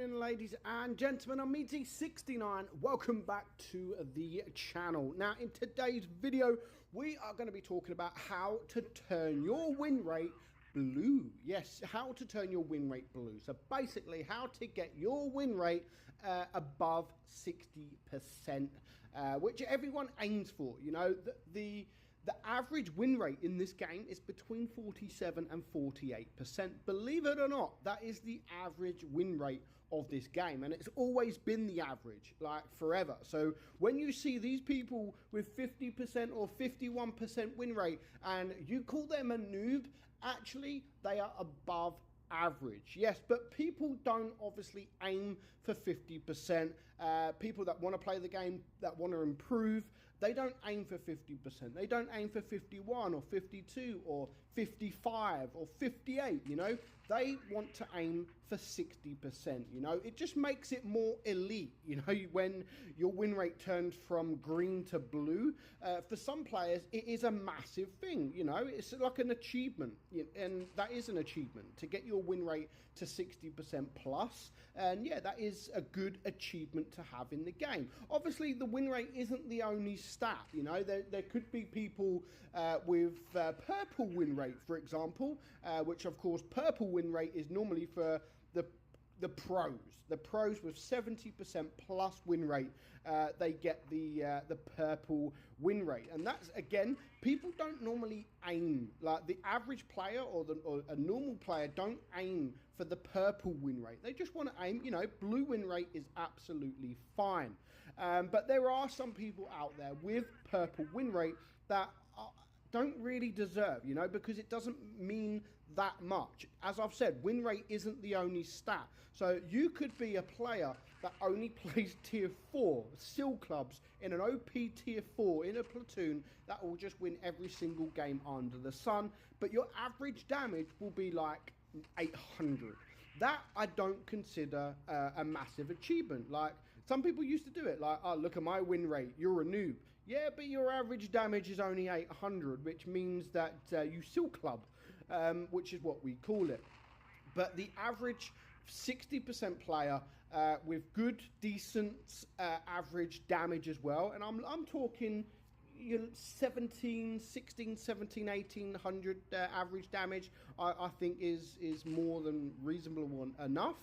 morning, ladies and gentlemen. I'm meadsy69. Welcome back to the channel. Now, in today's video, we are going to be talking about how to turn your win rate blue. Yes, how to turn your win rate blue. So basically, how to get your win rate above 60%, which everyone aims for. You know, the average win rate in this game is between 47 and 48%. Believe it or not, that is the average win rate of this game. And it's always been the average, like forever. So when you see these people with 50% or 51% win rate and you call them a noob, actually they are above average. Yes, but people don't obviously aim for 50%. People that want to play the game, that want to improve, they don't aim for 50%. They don't aim for 51 or 52 or 55 or 58, you know. They want to aim for 60%, you know. It just makes it more elite, you know, when your win rate turns from green to blue. For some players, it is a massive thing, you know. It's like an achievement, and that is an achievement, to get your win rate to 60% plus. And yeah, that is a good achievement to have in the game. Obviously, the win rate isn't the only stat, you know. There could be people with purple win rate, for example, which of course purple win rate is normally for the pros. The pros with 70% plus win rate, they get the purple win rate. And that's, again, people don't normally aim, like the average player or a normal player don't aim for the purple win rate. They just want to aim, you know, blue win rate is absolutely fine. But there are some people out there with purple win rate that don't really deserve, you know, because it doesn't mean that much. As I've said, win rate isn't the only stat. So you could be a player that only plays tier 4 seal clubs in an OP tier 4 in a platoon that will just win every single game under the sun, but your average damage will be like 800. That I don't consider a massive achievement. Like, some people used to do it, like, oh, look at my win rate, you're a noob. Yeah, but your average damage is only 800, which means that you seal club, which is what we call it. But the average 60% player with good, decent average damage as well, and I'm talking, you know, 16, 17, 1800 average damage, I think is more than reasonable enough.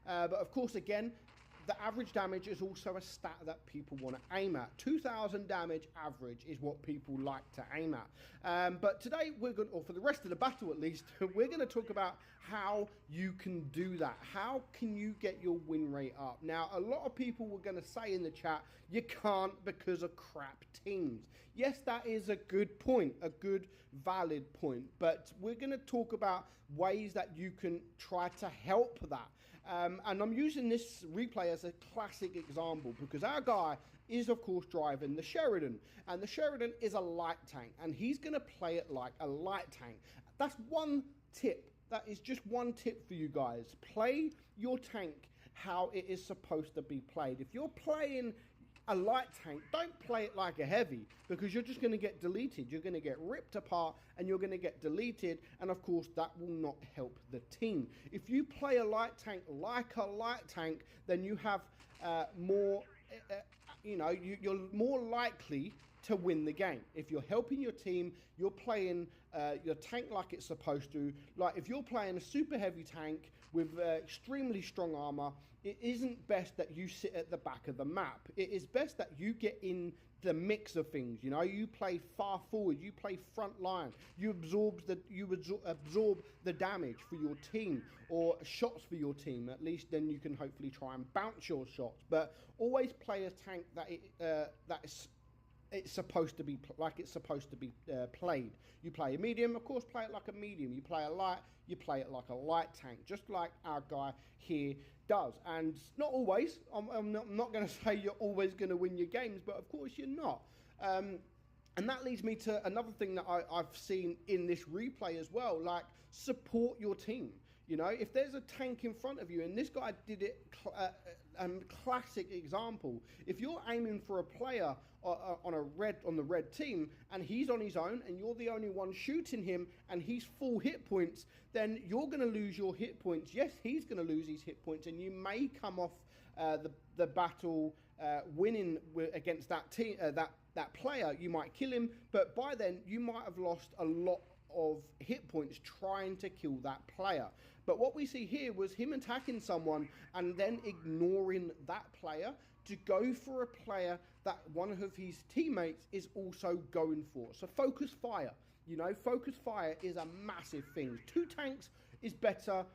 But of course, again, the average damage is also a stat that people want to aim at. 2000 damage average is what people like to aim at. But today we're going to, or for the rest of the battle at least, we're going to talk about how you can do that. How can you get your win rate up? Now, a lot of people were going to say in the chat, you can't because of crap teams. Yes, that is a good point, a good valid point. But we're going to talk about ways that you can try to help that. And I'm using this replay as a classic example because our guy is of course driving the Sheridan, and the Sheridan is a light tank, and he's going to play it like a light tank. That's one tip. That is just one tip for you guys. Play your tank how it is supposed to be played. If you're playing a light tank, don't play it like a heavy, because you're just going to get deleted. You're going to get ripped apart and you're going to get deleted, and of course that will not help the team. If you play a light tank like a light tank, then you have more, you know, you're more likely to win the game. If you're helping your team, you're playing your tank like it's supposed to. Like if you're playing a super heavy tank with extremely strong armor, it isn't best that you sit at the back of the map. It is best that you get in the mix of things. You know, you play far forward, you play front line, you absorb the damage for your team, or shots for your team. At least then you can hopefully try and bounce your shots. But always play a tank that is it's supposed to be like it's supposed to be played. You play a medium, of course, play it like a medium. You play a light, you play it like a light tank, just like our guy here does. And not always. I'm not going to say you're always going to win your games, but of course you're not. And that leads me to another thing that I've seen in this replay as well, like support your team. You know, if there's a tank in front of you, and this guy did it, classic example. If you're aiming for a player on the red team, and he's on his own, and you're the only one shooting him, and he's full hit points, then you're going to lose your hit points. Yes, he's going to lose his hit points, and you may come off the battle winning against that team, that player. You might kill him, but by then you might have lost a lot of hit points trying to kill that player. But what we see here was him attacking someone and then ignoring that player to go for a player that one of his teammates is also going for. So focus fire, you know, focus fire is a massive thing. Two tanks is better.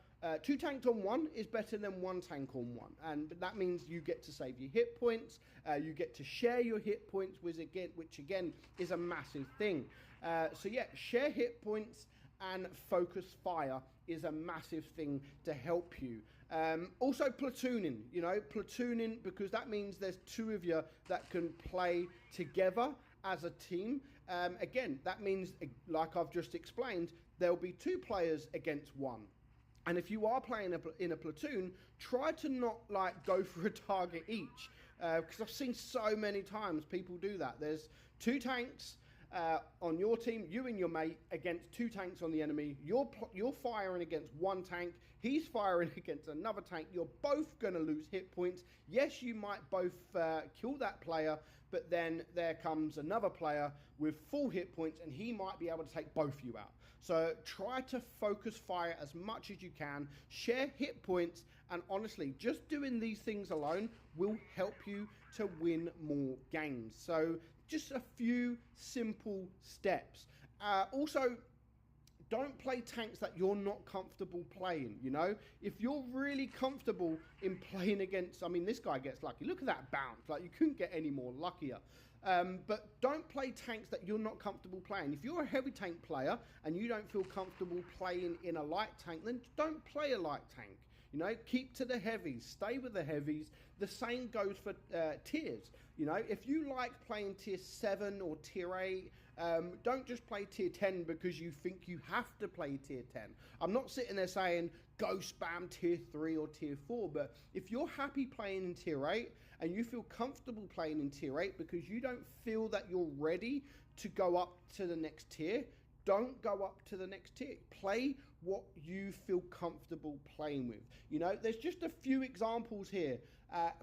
Two tanks on one is better than one tank on one, and that means you get to save your hit points, you get to share your hit points, which again is a massive thing. So yeah, share hit points and focus fire is a massive thing to help you. Also platooning, you know, platooning, because that means there's two of you that can play together as a team. Again, that means, like I've just explained, there'll be two players against one. And if you are playing in a platoon, try to not like go for a target each, because I've seen so many times people do that. There's two tanks on your team, you and your mate, against two tanks on the enemy. You're firing against one tank, he's firing against another tank. You're both going to lose hit points. Yes, you might both kill that player, but then there comes another player with full hit points, and he might be able to take both of you out. So try to focus fire as much as you can, share hit points, and honestly, just doing these things alone will help you to win more games. So just a few simple steps. Also, don't play tanks that you're not comfortable playing, you know? If you're really comfortable in playing against, I mean, this guy gets lucky. Look at that bounce. Like, you couldn't get any more luckier. But don't play tanks that you're not comfortable playing. If you're a heavy tank player and you don't feel comfortable playing in a light tank, then don't play a light tank. You know, keep to the heavies, stay with the heavies. The same goes for tiers. You know, if you like playing tier 7 or tier 8, don't just play tier 10 because you think you have to play tier 10. I'm not sitting there saying go spam tier 3 or tier 4, but if you're happy playing in tier 8 and you feel comfortable playing in tier 8 because you don't feel that you're ready to go up to the next tier, don't go up to the next tier. Play what you feel comfortable playing with. You know, there's just a few examples here,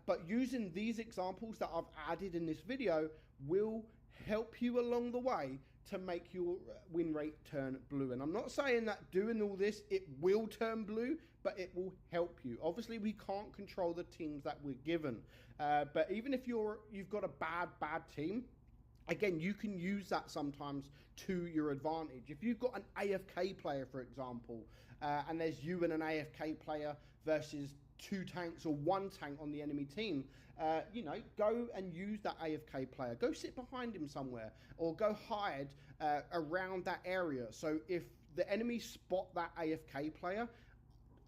but using these examples that I've added in this video will help you along the way to make your win rate turn blue. And I'm not saying that doing all this, it will turn blue, but it will help you. Obviously, we can't control the teams that we're given. But even if you've got a bad team, again, you can use that sometimes to your advantage. If you've got an AFK player, for example, and there's you and an AFK player versus two tanks or one tank on the enemy team, you know, go and use that AFK player. Go sit behind him somewhere, or go hide around that area. So if the enemy spot that AFK player,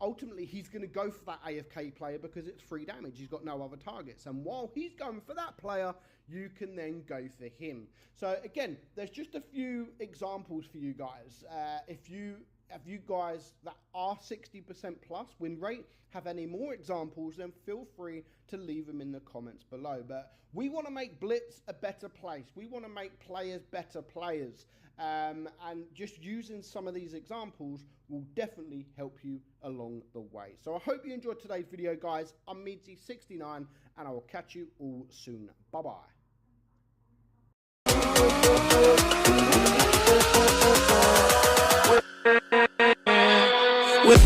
ultimately he's going to go for that AFK player because it's free damage. He's got no other targets. And while he's going for that player, you can then go for him. So again, there's just a few examples for you guys. If you guys that are 60% plus win rate have any more examples, then feel free to leave them in the comments below. But we want to make Blitz a better place. We want to make players better players. And just using some of these examples will definitely help you along the way. So I hope you enjoyed today's video, guys. I'm meadsy69, and I will catch you all soon. Bye-bye. With